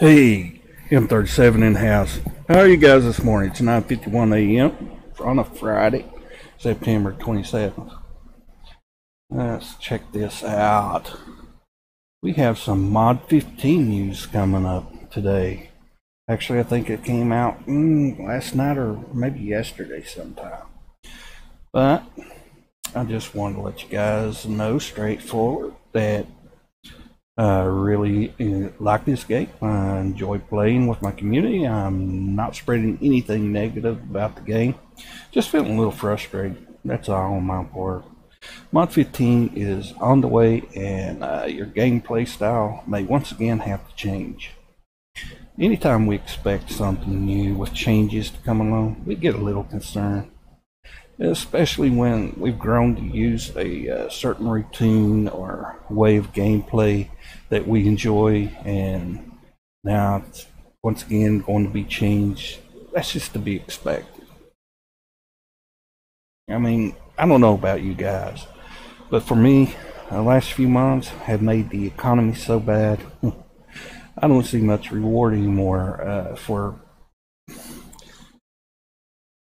Hey, M37 in the house. How are you guys this morning? It's 9:51 a.m. on a Friday, September 27th. Let's check this out. We have some Mod 15 news coming up today. Actually, I think it came out last night or maybe yesterday sometime. But I just wanted to let you guys know straightforward that I really like this game. I enjoy playing with my community. I'm not spreading anything negative about the game. Just feeling a little frustrated. That's all on my part. Mod 15 is on the way, and your gameplay style may once again have to change. Anytime we expect something new with changes to come along, we get a little concerned. Especially when we've grown to use a certain routine or way of gameplay that we enjoy, and now it's once again going to be changed. That's just to be expected. I mean, I don't know about you guys, but for me, the last few months have made the economy so bad. I don't see much reward anymore for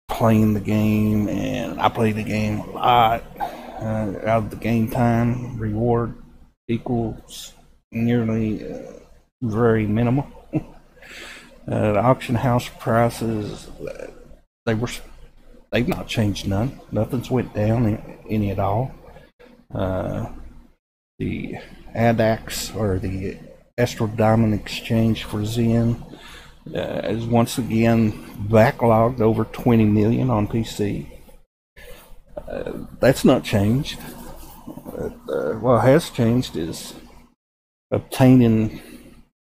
playing the game, and I play the game a lot. Out of the game time, reward equals nearly very minimal. The auction house prices, they've not changed none. Nothing's went down any at all. The ADAX, or the Astral Diamond exchange for Zen, is once again backlogged over 20 million on PC. That's not changed. What has changed is obtaining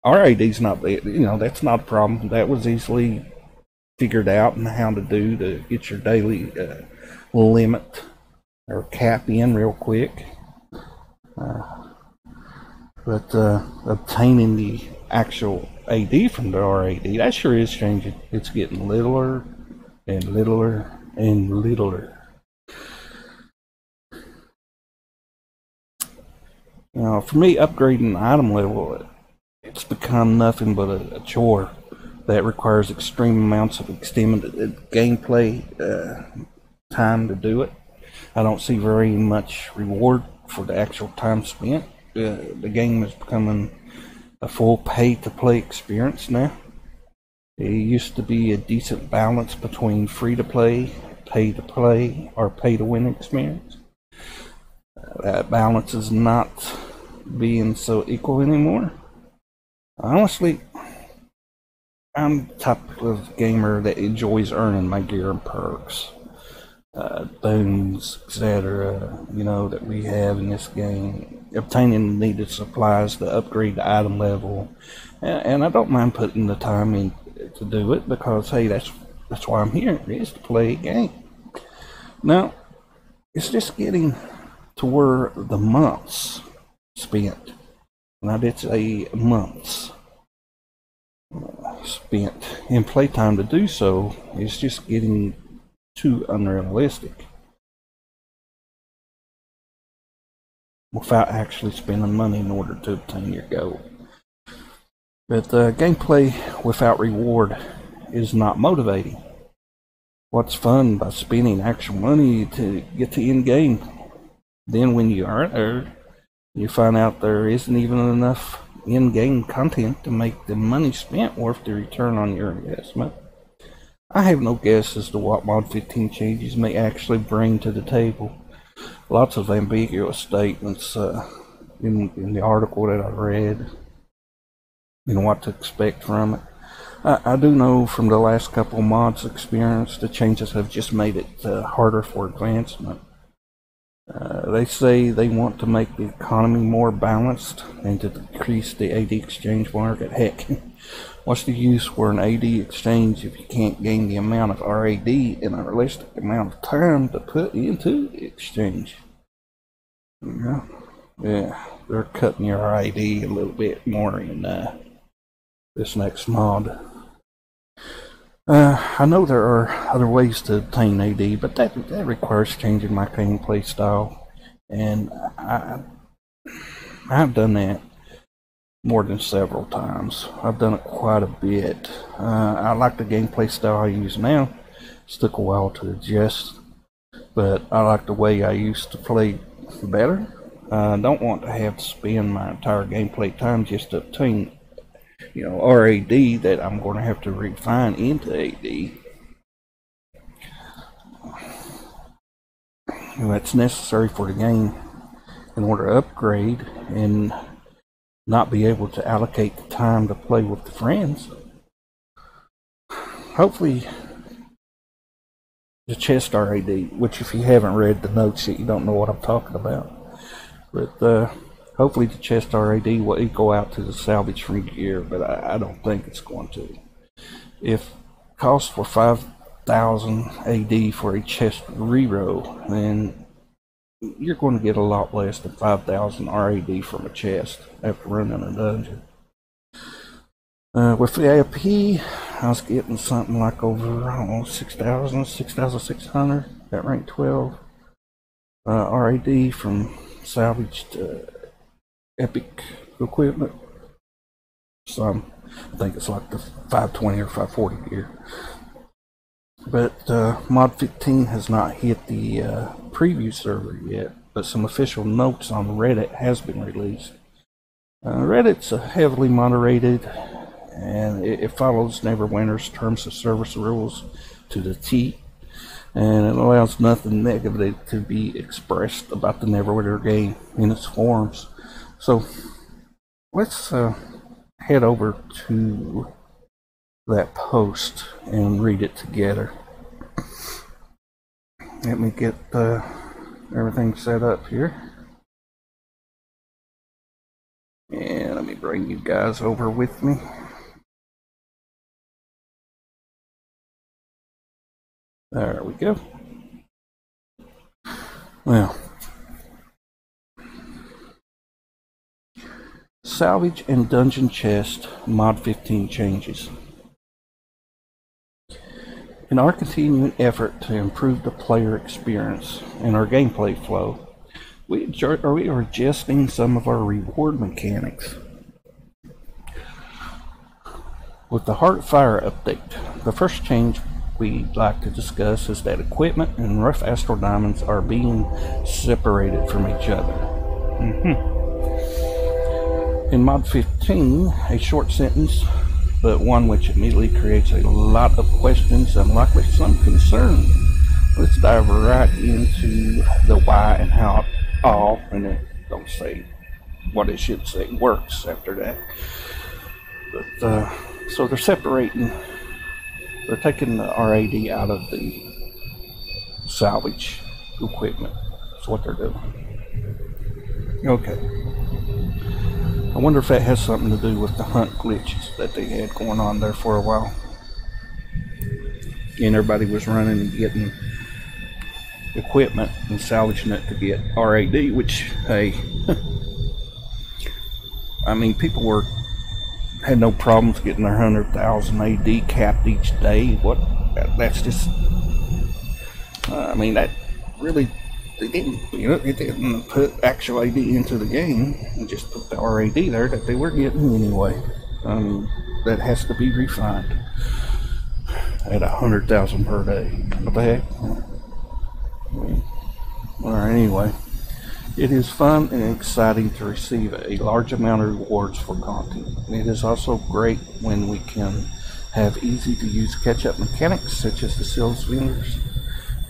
RAD's not, that's not a problem. That was easily figured out and how to do to get your daily limit or cap in real quick. But obtaining the actual AD from the RAD, that sure is changing. It's getting littler and littler and littler. Now, for me, upgrading the item level, it's become nothing but a chore that requires extreme amounts of extended gameplay time to do it. I don't see very much reward for the actual time spent. The game is becoming a full pay-to-play experience now. It used to be a decent balance between free-to-play, pay-to-play, or pay-to-win experience. That balance is not being so equal anymore. Honestly, I'm the type of gamer that enjoys earning my gear and perks, boons, etc., that we have in this game, obtaining needed supplies to upgrade the item level, and I don't mind putting the time in to do it, because hey, that's why I'm here, is to play a game. Now, it's just getting to where the months spent, and I did say months spent in playtime to do so, is just getting too unrealistic without actually spending money in order to obtain your goal. But gameplay without reward is not motivating. What's fun by spending actual money to get to end game? Then when you aren't there, you find out there isn't even enough in-game content to make the money spent worth the return on your investment. I have no guess as to what Mod 15 changes may actually bring to the table. Lots of ambiguous statements in the article that I read, what to expect from it. I do know from the last couple of mods experience, the changes have just made it harder for advancement. They say they want to make the economy more balanced and to decrease the AD exchange market. Heck, what's the use for an AD exchange if you can't gain the amount of RAD in a realistic amount of time to put into the exchange? Yeah, they're cutting your RAD a little bit more in this next mod. I know there are other ways to obtain AD, but that requires changing my gameplay style, and I've done that. more than several times. I've done it quite a bit. I like the gameplay style I use now. It took a while to adjust, but I like the way I used to play better. I don't want to have to spend my entire gameplay time just to obtain, RAD that I'm going to have to refine into AD. That's necessary for the game in order to upgrade and not be able to allocate the time to play with the friends. Hopefully the chest RAD, which if you haven't read the notes yet, you don't know what I'm talking about. But hopefully the chest RAD will equal out to the salvage free gear, but I don't think it's going to. If it costs for 5,000 AD for a chest reroll, then you're going to get a lot less than 5,000 RAD from a chest after running a dungeon. With the AP, I was getting something like over, 6,000, 6,600 at rank 12 RAD from salvaged epic equipment. So I think it's like the 520 or 540 gear. But Mod 15 has not hit the preview server yet, but some official notes on Reddit has been released. Reddit's heavily moderated, and it follows Neverwinter's terms of service rules to the T, and it allows nothing negative to be expressed about the Neverwinter game in its forums. So let's head over to that post and read it together. Let me get everything set up here, and let me bring you guys over with me. There we go. Well, salvage and dungeon chest Mod 15 changes. In our continuing effort to improve the player experience and our gameplay flow, we are adjusting some of our reward mechanics. With the Heart Fire update, the first change we'd like to discuss is that equipment and rough Astral diamonds are being separated from each other. In Mod 15, a short sentence, but one which immediately creates a lot of questions and likely some concern. Let's dive right into the why and how it all, and then don't say what it should say, works after that. But so they're separating, they're taking the RAD out of the salvage equipment. That's what they're doing. Okay. I wonder if that has something to do with the hunt glitches that they had going on there for a while. And everybody was running and getting equipment and salvaging it to get RAD, which, hey, I mean, people had no problems getting their 100,000 AD capped each day. That's just, I mean, that really, it didn't put actual AD into the game, and just put the RAD there that they were getting anyway. That has to be refined at 100,000 per day. What the heck? Alright, anyway, it is fun and exciting to receive a large amount of rewards for content. It is also great when we can have easy to use catch-up mechanics such as the sales vendors.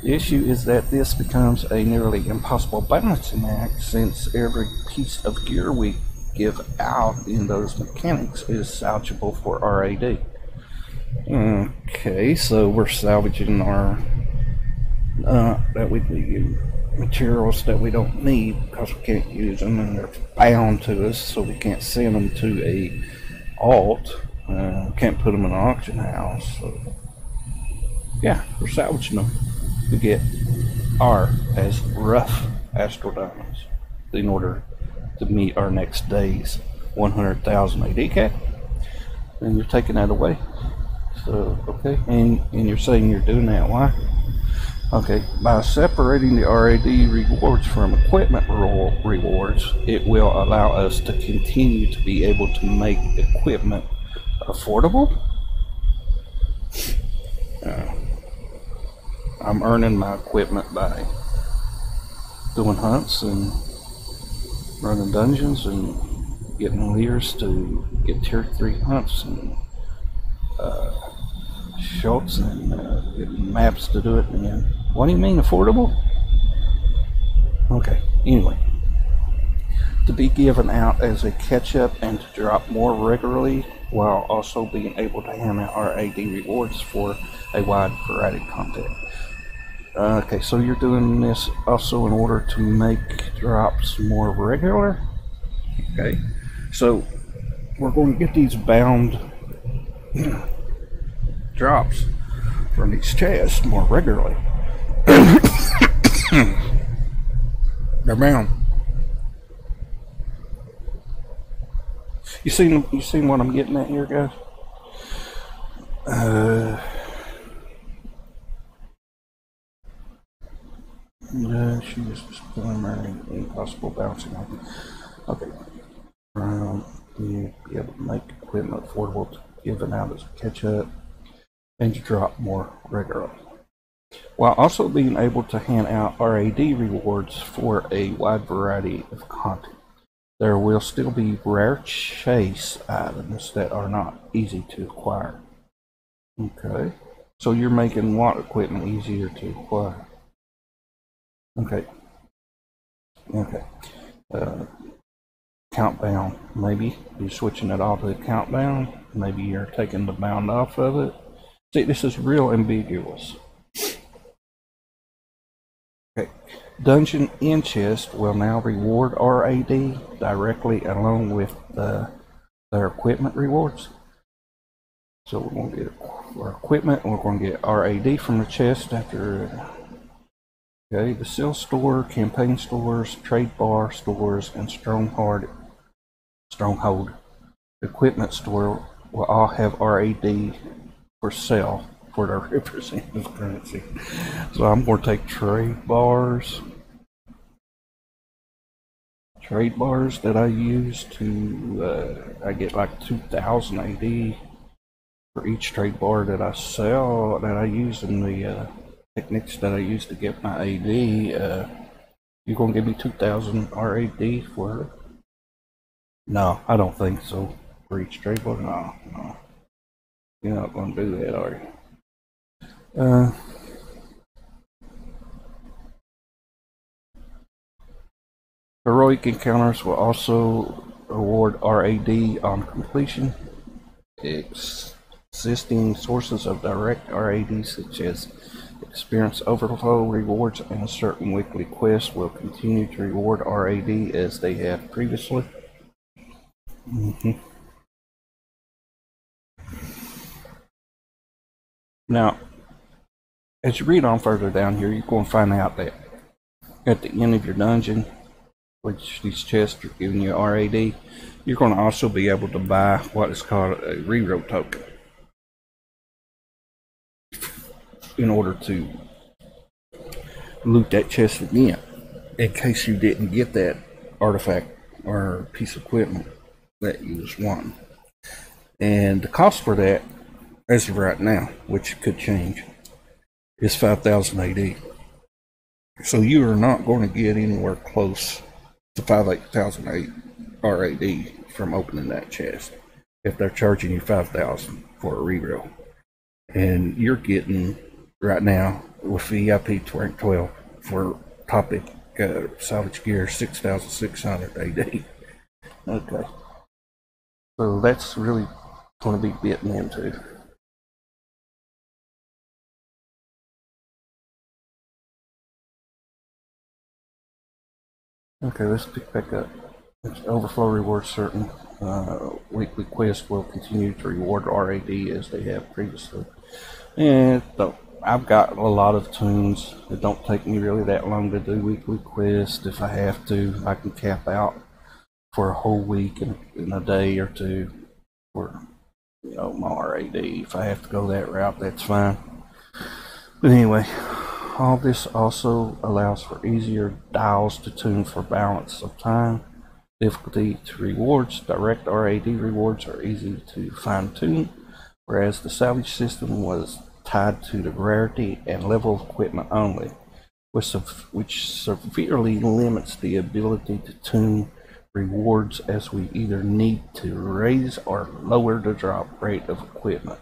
The issue is that this becomes a nearly impossible balancing act, since every piece of gear we give out in those mechanics is salvageable for RAD. Okay, so we're salvaging our materials that we don't need because we can't use them, and they're bound to us, so we can't send them to a alt. Can't put them in an auction house. So yeah, we're salvaging them to get as rough Astral diamonds in order to meet our next day's 100,000 AD cap, and you're taking that away. So okay, and you're saying you're doing that, why? Okay, by separating the RAD rewards from equipment rewards, it will allow us to continue to be able to make equipment affordable. I'm earning my equipment by doing hunts and running dungeons and getting leaders to get tier 3 hunts and shots and getting maps to do it. And what do you mean affordable? Okay, anyway, to be given out as a catch-up and to drop more regularly while also being able to hand out RAD rewards for a wide variety of content. Okay, so you're doing this also in order to make drops more regular? Okay, so we're going to get these bound drops from these chests more regularly. They're bound. You seen what I'm getting at here, guys? She is primarily impossible bouncing. Okay. You be able to make equipment affordable to given out as a catch-up and to drop more regularly, while also being able to hand out RAD rewards for a wide variety of content. There will still be rare chase items that are not easy to acquire. Okay, so you're making what equipment easier to acquire? Okay. Count bound. Maybe you're switching it all to the count bound. Maybe you're taking the bound off of it. See, this is real ambiguous. Okay. Dungeon in chest will now reward RAD directly along with their equipment rewards. So we're going to get our equipment and we're going to get RAD from the chest after. Okay, the sale store, campaign stores, trade bar stores, and stronghold equipment store will all have RAD for sale for their representative currency. So I'm going to take trade bars that I use to I get like 2,000 AD for each trade bar that I sell, that I use in the techniques that I use to get my AD. You're gonna give me 2,000 RAD for it? No, I don't think so. For each trade bar? No. You're not gonna do that, are you? Heroic encounters will also award RAD on completion. Existing sources of direct RAD, such as experience overflow rewards and certain weekly quests, will continue to reward RAD as they have previously. Now, as you read on further down here, you're going to find out that at the end of your dungeon, which these chests are giving you RAD, you're going to also be able to buy what is called a reroll token in order to loot that chest again, in case you didn't get that artifact or piece of equipment that you was wanting. And the cost for that, as of right now, which could change, is 5,000 AD. So you are not going to get anywhere close to 5,000 RAD from opening that chest if they're charging you 5,000 for a reroll. And you're getting right now with VIP rank 12 for topic salvage gear 6,600 AD. Okay, so that's really going to be bitten into. Okay, let's pick back up. Overflow rewards certain weekly quests will continue to reward RAD as they have previously. And so I've got a lot of tunes. It don't take me really that long to do weekly quests. If I have to, I can cap out for a whole week in a day or two for my RAD. If I have to go that route, that's fine. But anyway, all this also allows for easier dials to tune for balance of time, difficulty to rewards. Direct RAD rewards are easy to fine-tune, whereas the salvage system was tied to the rarity and level of equipment only, which severely limits the ability to tune rewards, as we either need to raise or lower the drop rate of equipment.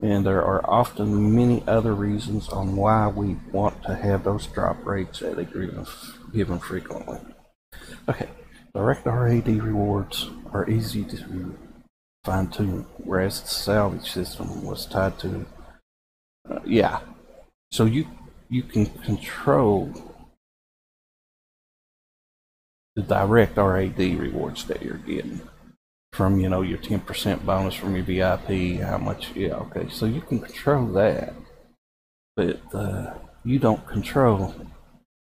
And there are often many other reasons on why we want to have those drop rates at a given frequently. Okay, direct RAD rewards are easy to fine-tune, whereas the salvage system was tied to, so you can control the direct RAD rewards that you're getting from, your 10% bonus from your VIP, how much, okay, so you can control that, but you don't control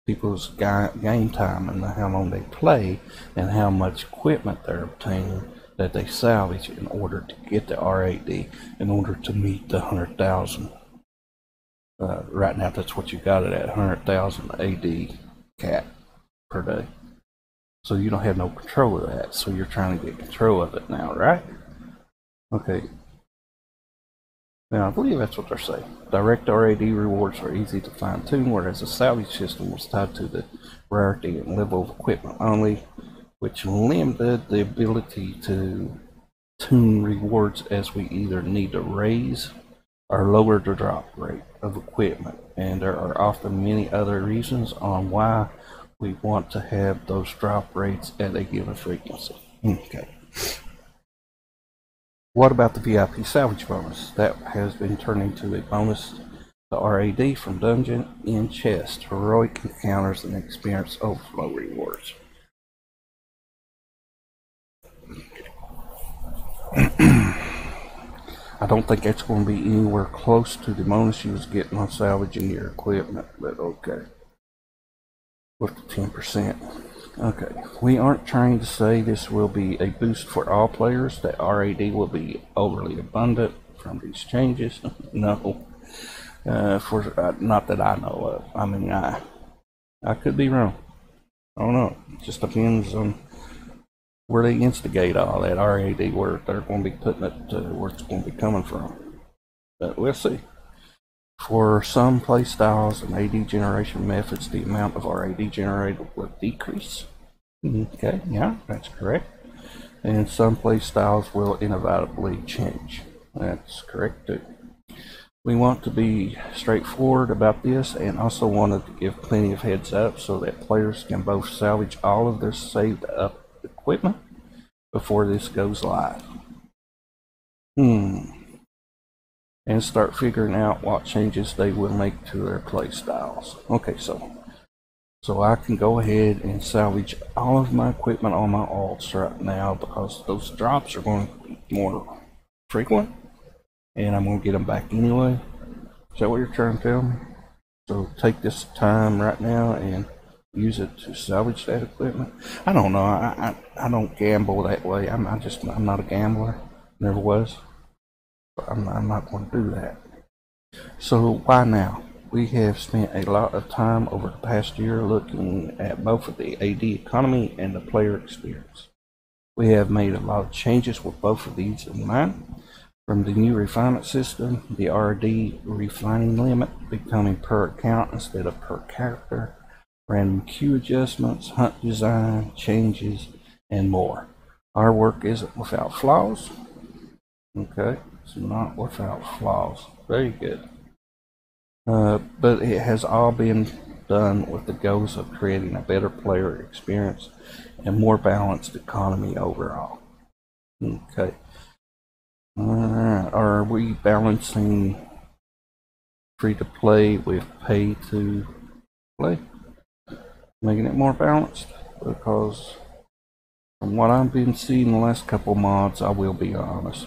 people's game time and how long they play and how much equipment they're obtaining that they salvage in order to get the RAD, in order to meet the 100,000. Right now, that's what you got it at, 100,000 AD cap per day. So you don't have no control of that. So you're trying to get control of it now, right? Okay. Now I believe that's what they're saying. Direct RAD rewards are easy to fine-tune, whereas the salvage system was tied to the rarity and level of equipment only, which limited the ability to tune rewards, as we either need to raise or lower the drop rate of equipment. And there are often many other reasons on why we want to have those drop rates at a given frequency. Okay. What about the VIP salvage bonus? That has been turned into a bonus to RAD from dungeon in chest, heroic encounters, and experience overflow rewards. I don't think that's going to be anywhere close to the bonus you was getting on salvaging your equipment, but okay. With the 10%. Okay, we aren't trying to say this will be a boost for all players, that RAD will be overly abundant from these changes. No, not that I know of. I mean, I could be wrong. I don't know. It just depends on where they instigate all that RAD, where they're going to be putting it, where it's going to be coming from. But we'll see. For some playstyles and AD generation methods, the amount of RAD generated will decrease. Okay, yeah, that's correct. And some playstyles will inevitably change. That's correct too. We want to be straightforward about this, and also wanted to give plenty of heads up so that players can both salvage all of their saved up equipment before this goes live. And start figuring out what changes they will make to their play styles. Okay, so I can go ahead and salvage all of my equipment on my alts right now, because those drops are going to be more frequent, and I'm going to get them back anyway. Is that what you're trying to tell me? So take this time right now and use it to salvage that equipment. I don't know. I don't gamble that way. I'm not a gambler. Never was. I'm not going to do that. So why now? We have spent a lot of time over the past year looking at both of the AD economy and the player experience. We have made a lot of changes with both of these in mind. From the new refinement system, the RD refining limit becoming per account instead of per character, random queue adjustments, hunt design changes, and more. Our work isn't without flaws. Okay. It's not without flaws. Very good. But it has all been done with the goals of creating a better player experience and more balanced economy overall. Okay. Alright. Are we balancing free to play with pay to play? Making it more balanced? Because from what I've been seeing the last couple mods, I will be honest,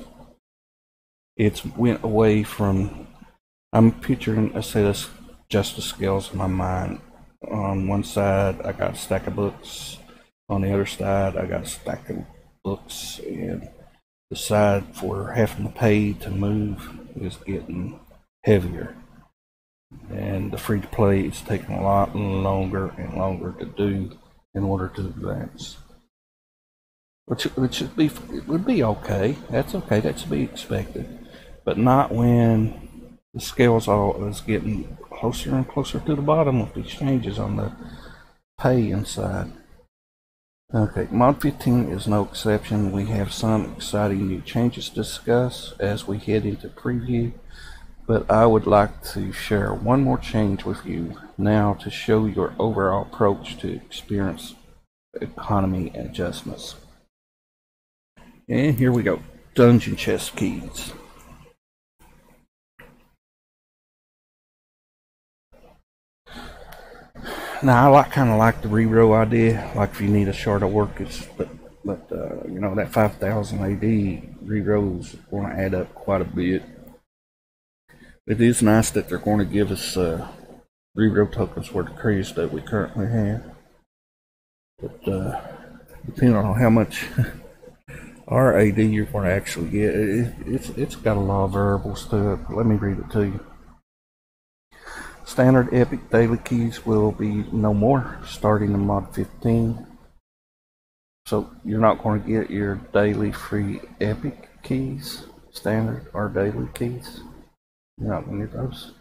it's went away from, I'm picturing a set of justice scales in my mind. On one side I got a stack of books, on the other side I got a stack of books, and the side for having to pay to move is getting heavier. and the free to play is taking a lot longer and longer to do in order to advance. Which would be okay. That's okay. That's to be expected, but not when the scales is getting closer and closer to the bottom with these changes on the pay inside. Okay, Mod 15 is no exception. We have some exciting new changes to discuss as we head into preview, but I would like to share one more change with you now to show your overall approach to experience economy adjustments. And here we go, dungeon chest keys. Now I kind of like the reroll idea. Like if you need a shard of work, but you know, that 5,000 AD reroll is going to add up quite a bit. It is nice that they're going to give us reroll tokens for the crews that we currently have. But depending on how much RAD you're going to actually get, it's got a lot of variables to it. Let me read it to you. Standard epic daily keys will be no more starting in Mod 15. So you're not going to get your daily free epic keys, standard or daily keys. You're not going to get those.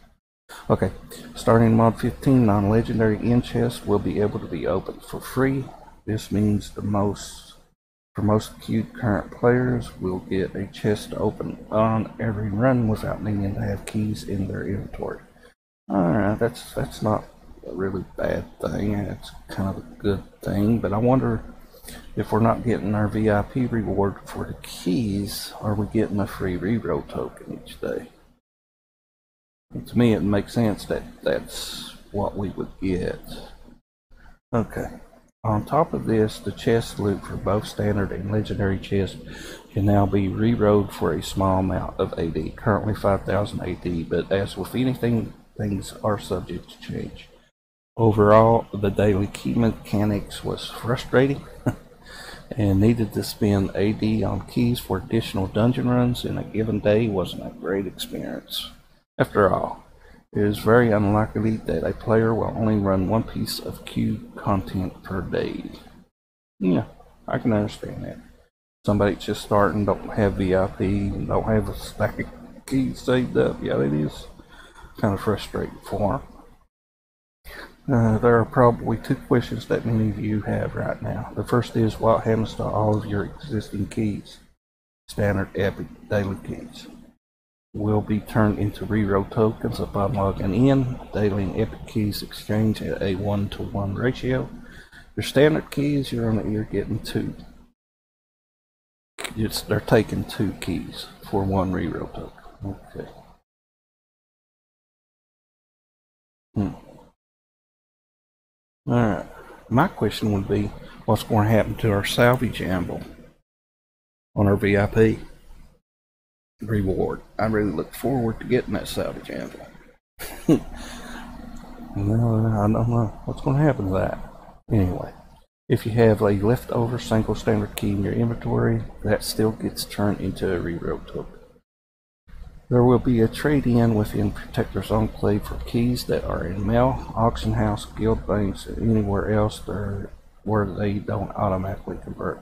Okay, starting Mod 15, non-legendary end chests will be able to be opened for free. This means for most queued current players will get a chest to open on every run without needing to have keys in their inventory. Alright, that's not a really bad thing. It's kind of a good thing, but I wonder if we're not getting our VIP reward for the keys, are we getting a free reroll token each day? And to me, it makes sense that that's what we would get. Okay. On top of this, the chest loot for both standard and legendary chests can now be rerolled for a small amount of AD, currently 5,000 AD, but as with anything, things are subject to change. Overall, the daily key mechanics was frustrating and needed to spend AD on keys for additional dungeon runs in a given day wasn't a great experience. After all, it is very unlikely that a player will only run one piece of queue content per day. Yeah, I can understand that. Somebody just starting, don't have VIP, don't have a stack of keys saved up. Yeah, it is kind of frustrating for them. There are probably two questions that many of you have right now. The first is, what happens to all of your existing keys? Standard, epic, daily keys will be turned into reroll tokens upon logging in. Daily and epic keys exchange at a 1-to-1 ratio. Your standard keys, you're getting two. They're taking 2 keys for 1 reroll token. Okay. Alright. My question would be, what's going to happen to our salvage amble on our VIP reward? I really look forward to getting that salvage amble. No, I don't know what's going to happen to that. Anyway, if you have a leftover single standard key in your inventory, that still gets turned into a reroll token. There will be a trade-in within Protector's Enclave for keys that are in mail, auction house, guild banks, and anywhere else where they don't automatically convert.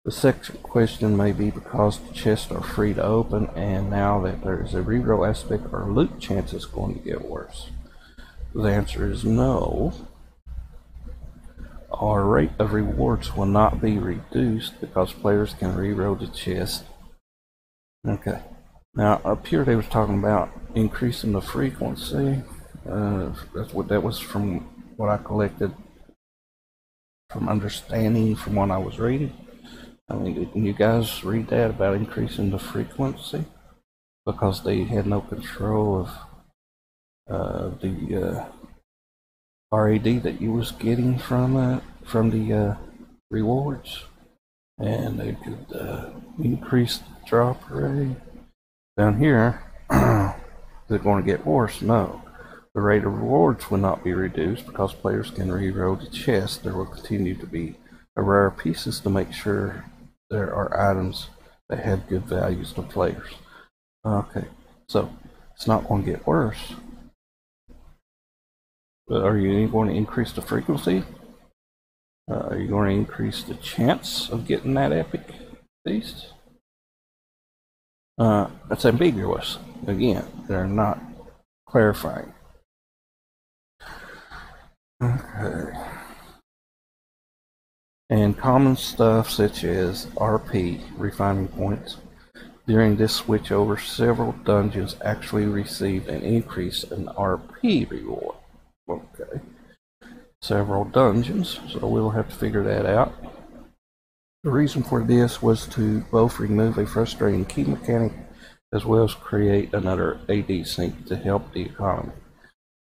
The second question may be because the chests are free to open, and now that there is a reroll aspect, are loot chances going to get worse? The answer is no. Our rate of rewards will not be reduced because players can reroll the chest. Okay. Now up here they was talking about increasing the frequency. That was from what I collected from understanding from what I was reading. I mean, didn't you guys read that about increasing the frequency? Because they had no control of the RAD that you was getting from the rewards, and they could increase the drop rate. Down here, is it going to get worse? No. The rate of rewards will not be reduced because players can reroll the chest. There will continue to be rare pieces to make sure there are items that have good values to players. Okay, so it's not going to get worse. But are you going to increase the frequency? Are you going to increase the chance of getting that epic beast? That's ambiguous. Again, they're not clarifying. Okay. And common stuff such as RP, refining points. During this switchover, several dungeons actually received an increase in RP reward. Okay. Several dungeons, so we'll have to figure that out. The reason for this was to both remove a frustrating key mechanic as well as create another AD sync to help the economy.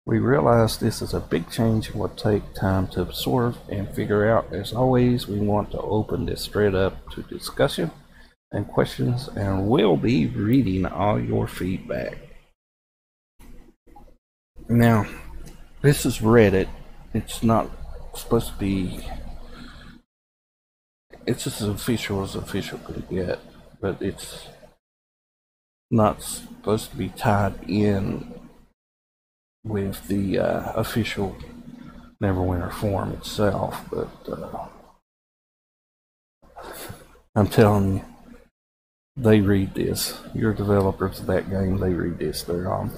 We realize this is a big change and will take time to absorb and figure out. As always, we want to open this thread up to discussion and questions, and we'll be reading all your feedback. Now, this is Reddit. It's not supposed to be, it's just as official could get, but it's not supposed to be tied in with the official Neverwinter forum itself, but I'm telling you, they read this. Your developers of that game, they read this. They're on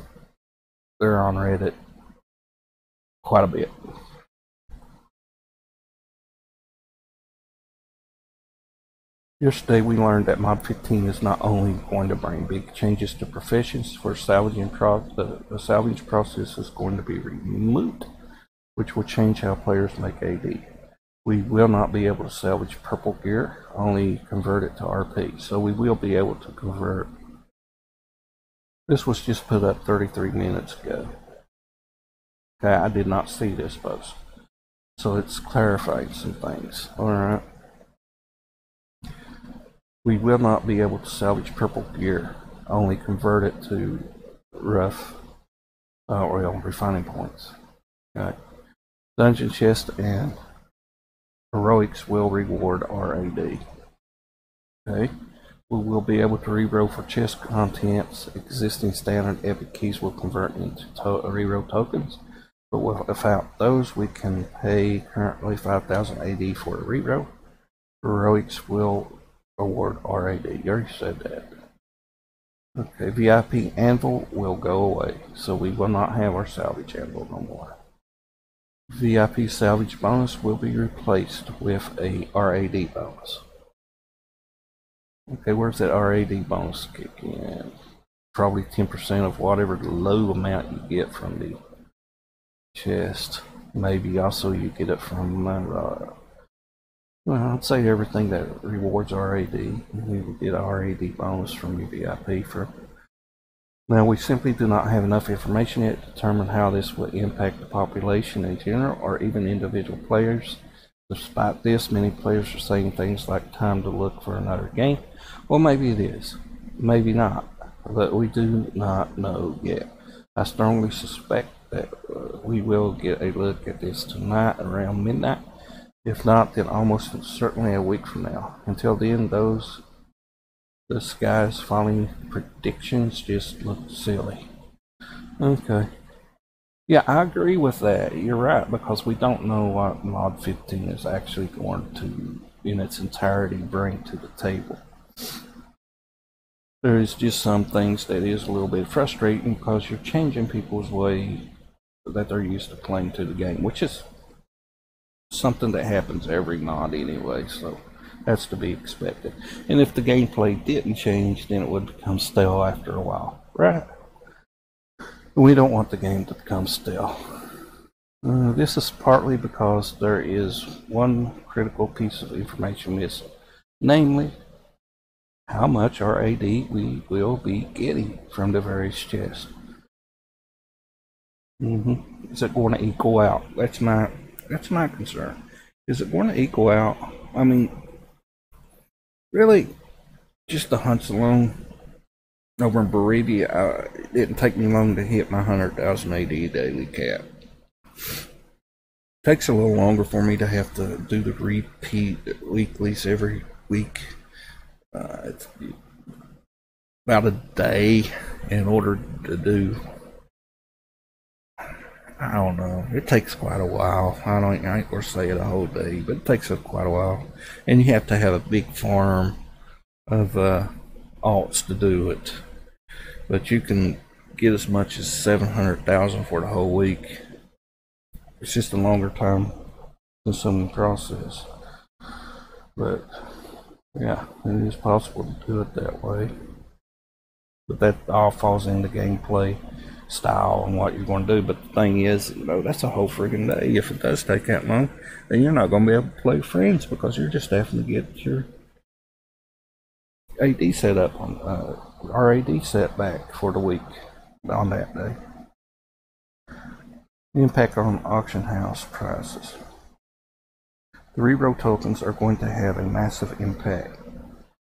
Reddit quite a bit. Yesterday we learned that Mod 15 is not only going to bring big changes to professions for salvaging the salvage process is going to be removed, which will change how players make AD. We will not be able to salvage purple gear, only convert it to RP, so we will be able to convert. This was just put up 33 minutes ago. Okay, I did not see this post, so it's clarifying some things. Alright. We will not be able to salvage purple gear, only convert it to rough oil refining points. Okay. Dungeon chest and heroics will reward RAD. Okay. We will be able to reroll for chest contents. Existing standard epic keys will convert into reroll tokens, but without those, we can pay currently 5,000 AD for a reroll. Heroics will award RAD. You already said that. Okay, VIP anvil will go away, so we will not have our salvage anvil no more. VIP salvage bonus will be replaced with a RAD bonus. Okay, where's that RAD bonus kick in? Probably 10% of whatever low amount you get from the chest. Maybe also you get it from well, I'd say everything that rewards RAD. You will get a RAD bonus from your VIP for. Now, we simply do not have enough information yet to determine how this will impact the population in general or even individual players. Despite this, many players are saying things like time to look for another game. Well, maybe it is. Maybe not. But we do not know yet. I strongly suspect that we will get a look at this tonight around midnight. If not, then almost certainly a week from now. Until then, the skies falling predictions just look silly. Okay. Yeah, I agree with that. You're right, because we don't know what Mod 15 is actually going to, in its entirety, bring to the table. There is just some things that is a little bit frustrating because you're changing people's way that they're used to playing to the game, which is something that happens every mod anyway, so that's to be expected. And if the gameplay didn't change, then it would become stale after a while, right? We don't want the game to become stale. This is partly because there is one critical piece of information missing, namely how much RAD we will be getting from the various chests. Is it going to equal out? That's my concern. Is it going to equal out? I mean, really, just the hunts alone over in Bereavia, it didn't take me long to hit my 100,000 AD daily cap. Takes a little longer for me to have to do the repeat weeklies every week. It's about a day in order to do I don't know. It takes quite a while. I ain't gonna say it a whole day, but it takes quite a while. And you have to have a big farm of alts to do it. But you can get as much as 700,000 for the whole week. It's just a longer time consuming process. But yeah, it is possible to do it that way. But that all falls into gameplay style and what you're going to do. But the thing is, that's a whole friggin' day. If it does take that long, then you're not going to be able to play with friends because you're just having to get your AD set up on RAD set back for the week on that day. The impact on auction house prices. The reroll tokens are going to have a massive impact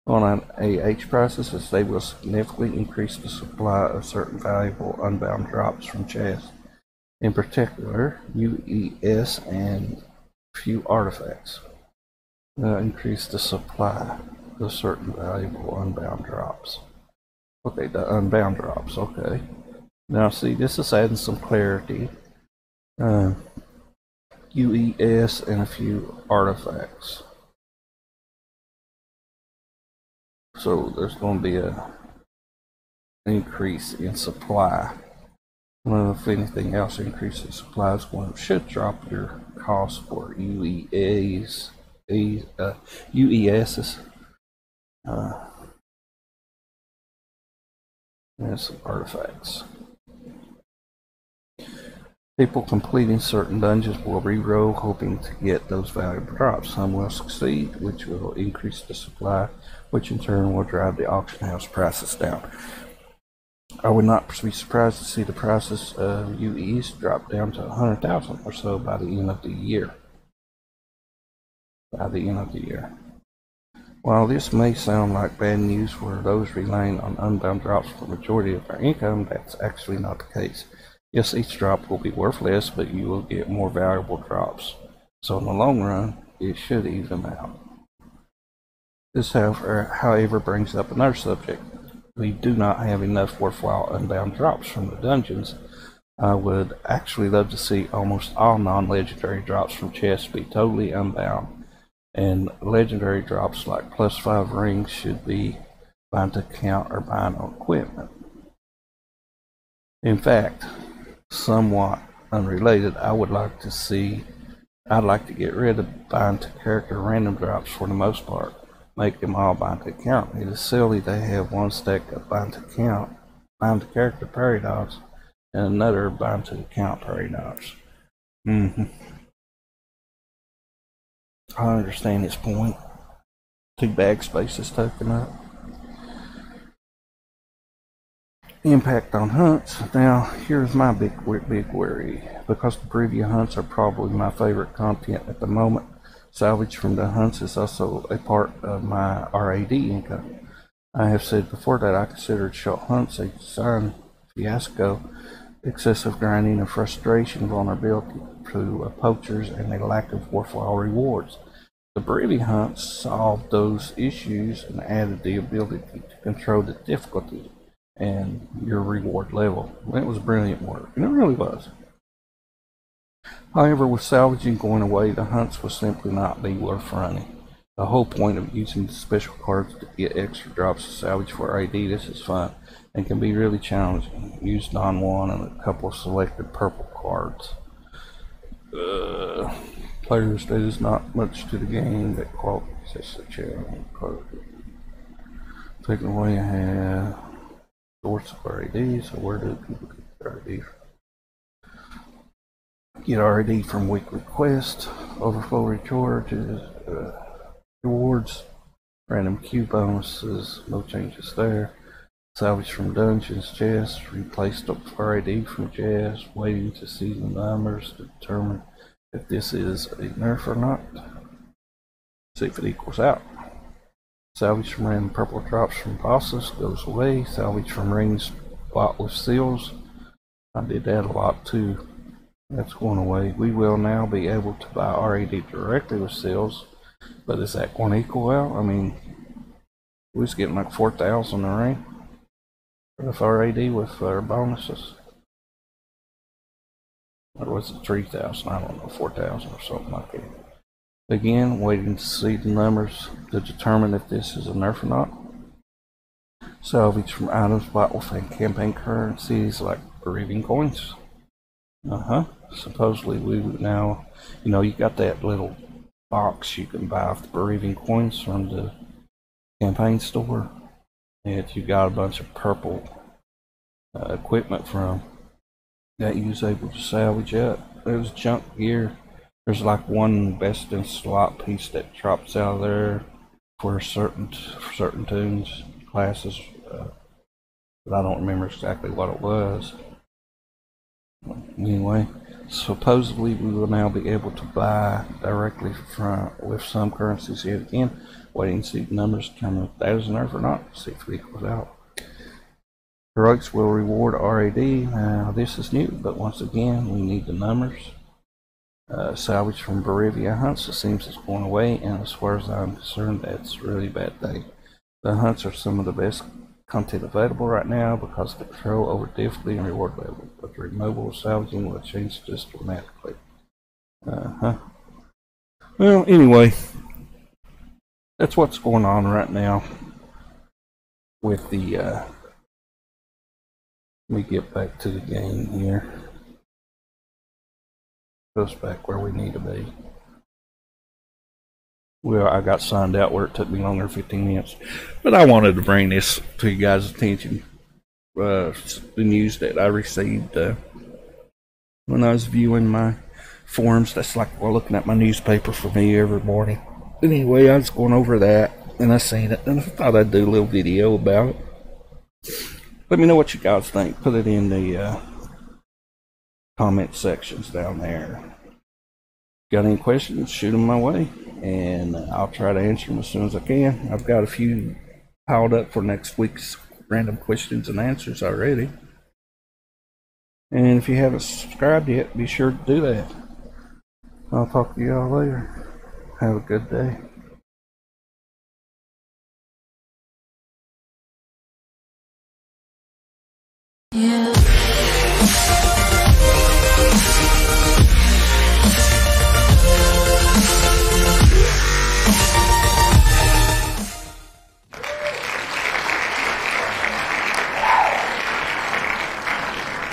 on AH prices, as they will significantly increase the supply of certain valuable unbound drops from chests, in particular UES and few artifacts. Increase the supply of certain valuable unbound drops. Okay, the unbound drops, okay. Now see, this is adding some clarity. UES and a few artifacts. So there's going to be an increase in supply. Well, if anything else increases supply, should drop your cost for UESs, and some artifacts. People completing certain dungeons will reroll, hoping to get those valuable drops. Some will succeed, which will increase the supply, which in turn will drive the auction house prices down. I would not be surprised to see the prices of UEs drop down to 100,000 or so by the end of the year. While this may sound like bad news for those relying on unbound drops for the majority of their income, that's actually not the case. Yes, each drop will be worth less, but you will get more valuable drops. So in the long run, it should even out. This, however, brings up another subject. We do not have enough worthwhile unbound drops from the dungeons. I would actually love to see almost all non-legendary drops from chests be totally unbound, and legendary drops like +5 rings should be bound to count or bind on equipment. In fact, somewhat unrelated, I'd like to get rid of bind to character random drops for the most part. Make them all bind to count. It is silly they have one stack of bind to character paradox, and another bind to count paradox. I understand his point. 2 bag spaces taken up. Impact on hunts. Now, here's my big worry. Because the preview hunts are probably my favorite content at the moment, salvage from the hunts is also a part of my RAD income. I have said before that I considered short hunts a design fiasco, excessive grinding and frustration, vulnerability to poachers, and a lack of worthwhile rewards. The preview hunts solved those issues and added the ability to control the difficulty and your reward level. It was brilliant work, and it really was. However, with salvaging going away, the hunts will simply not be worth running. The whole point of using the special cards to get extra drops of salvage for AD, this is fun and can be really challenging. Use non-1 and a couple of selected purple cards. Players, there is not much to the game that qualifies as a challenge. Taking away, I have source of RAD, so where do people get RAD from? Get RAD from weekly quests, overflow recharges, rewards, random Q bonuses, no changes there. Salvage from dungeons, chests, replaced up RAD from chests, waiting to see the numbers to determine if this is a nerf or not. See if it equals out. Salvage from random purple drops from bosses goes away. Salvage from rings bought with seals. I did that a lot too. That's going away. We will now be able to buy RAD directly with seals, but is that going to equal out? I mean, we was getting like 4,000 a ring with RAD with our bonuses. Or was it 3,000? I don't know, 4,000 or something like that. Again, waiting to see the numbers to determine if this is a nerf or not. Salvage from items bought with campaign currencies like Bolivian coins. Supposedly we would now, you got that little box you can buy off the Bolivian coins from the campaign store. And you got a bunch of purple equipment from that you was able to salvage up. There's junk gear. There's like one best in slot piece that drops out of there for certain tunes, classes, but I don't remember exactly what it was. Anyway, supposedly we will now be able to buy directly with some currencies yet again. Waiting to see the numbers determine if that is a nerf or not. See if it equals out. Heroics will reward RAD. Now this is new, but once again we need the numbers. Salvage from Bolivia hunts, it seems it's going away, and as far as I'm concerned, that's a really bad thing. The hunts are some of the best content available right now because of the control over difficulty and reward level, but the removal of salvaging will change this dramatically. Well, anyway, that's what's going on right now with the let me get back to the game here. Us back where we need to be. Well, I got signed out where it took me longer than 15 minutes, but I wanted to bring this to you guys' attention. The news that I received when I was viewing my forums. That's like looking at my newspaper for me every morning. Anyway, I was going over that and I seen it and I thought I'd do a little video about it. Let me know what you guys think. Put it in the comment sections down there. Got any questions, shoot them my way and I'll try to answer them as soon as I can. I've got a few piled up for next week's random questions and answers already. And if you haven't subscribed yet, be sure to do that. I'll talk to y'all later. Have a good day. Yeah.